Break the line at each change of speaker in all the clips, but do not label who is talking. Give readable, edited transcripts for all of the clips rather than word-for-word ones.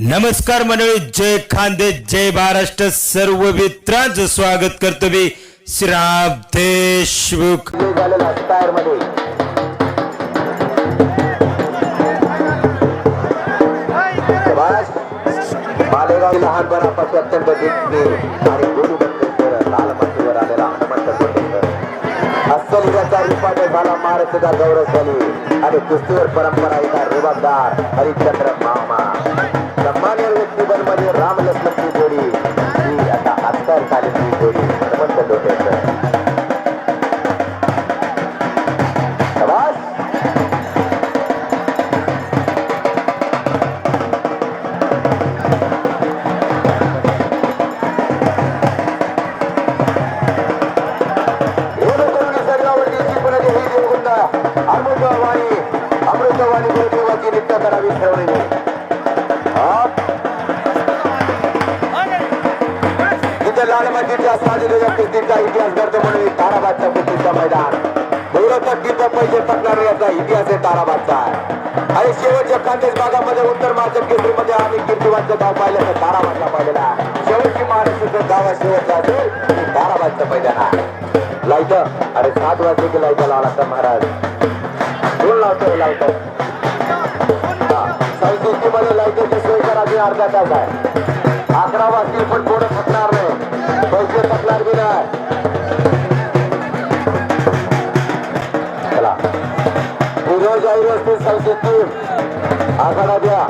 नमस्कार मंडळी, जय खानदेश, जय महाराष्ट्र. सर्व मित्रांचं स्वागत करतो मी श्रीराम देशमुख.
मालेगाव लहानपणापासून अत्यंत जिद्दी आणि गुरुबंधेश्वर लाल मातीवर आलेला हनुमंत कोटेकर अस्सलीचा रिपाटे झाला. महाराष्ट्राचा गौरव झाली आणि कुस्तीवर परंपरा एका रुबाबदार हरिश्चंद्र मामा सन्मान्य व्यक्तीमध्ये राम लक्ष्मणची जोडी ही आता अत्तर झालेली जोडी हनुमंत कोटेकर. अमृतवाणी गुरुदेवाची नित्य करावी ठेवलेली तिथे लालमातीच्या साधलेल्या कुस्तीचा इतिहास करतो म्हणून ताराबादच्या कुस्तीचं मैदान गौरवचं तिथं पैसे टाकणारे याचा इतिहास आहे ताराबादचा. आणि शेवटच्या खानदेश भागामध्ये उत्तर महाराष्ट्र केसरीमध्ये आम्ही कीर्तिवानचं गाव पाहिलं तर ताराबादला पाहिलेला. शेवटची महाराष्ट्राचं गाव शेवटचं असेल ताराबादचं मैदान आहे. लाईट अरे 7 वाजले की लाईट लावला महाराज लावतो मध्ये लाईटची सोय करावी. अर्धा तास आहे. 11 वाजतील पण कोण थकणार नाही, पैसे थकणार बी नाही. चला व्हिडिओ जाहीर असतील संस्थेतून आखाडा द्या.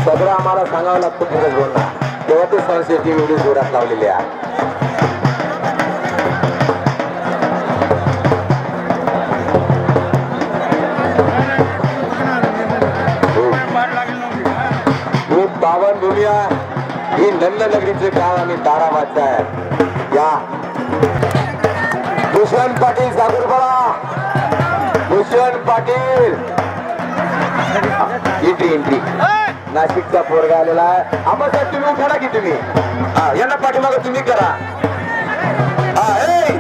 सगळं आम्हाला सांगावं लागतं पुढे बोलणार तेव्हा ते संस्थेची व्हिडिओ जोरात लावलेली आहे. पावन भूमिया ही नंदनगरीचे गाव आणि ताराबादचं आहे. या भूषण पाटील सागरपडा, भूषण पाटील एंट्री नाशिकचा पोरगा आलेला आहे. आम्हा साहेब तुम्ही उठाडा की तुम्ही यांना पाठीमागं तुम्ही करा.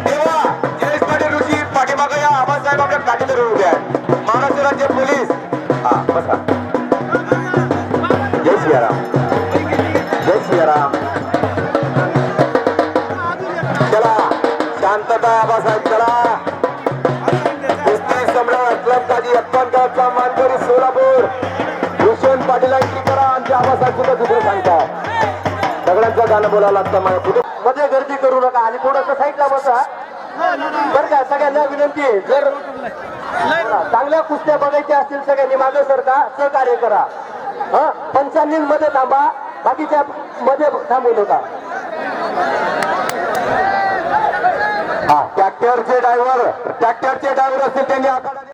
देवा जयेश पाटील ऋषी पाठीमागं या. आम्हा साहेब आपल्या काठीवर उभे आहेत. महाराष्ट्र राज्य पोलीस बसा. जय सियाराम, जय सियाराम. चला शांतता आबासाहेब. चला कुस्ती सम्राट क्लबकाजी अप्पांचा मानकरी सोलापूर भूषण पाटील एंट्री करा. आमच्या आबासाहेब सुद्धा दुसरं सांगतात. सगळ्यांचं गाणं बोलावं लागतं. मध्ये गर्दी करू नका आणि थोडंसं साईडला बसा बरं का. सगळ्यांना विनंती आहे, जर चांगल्या कुस्त्या बघायच्या असतील सगळ्यांनी मागे सरका, सहकार्य करा. पंचांनी मध्ये थांबा, बाकीच्या मध्ये थांबू नका. ट्रॅक्टरचे ड्रायव्हर असतील त्यांनी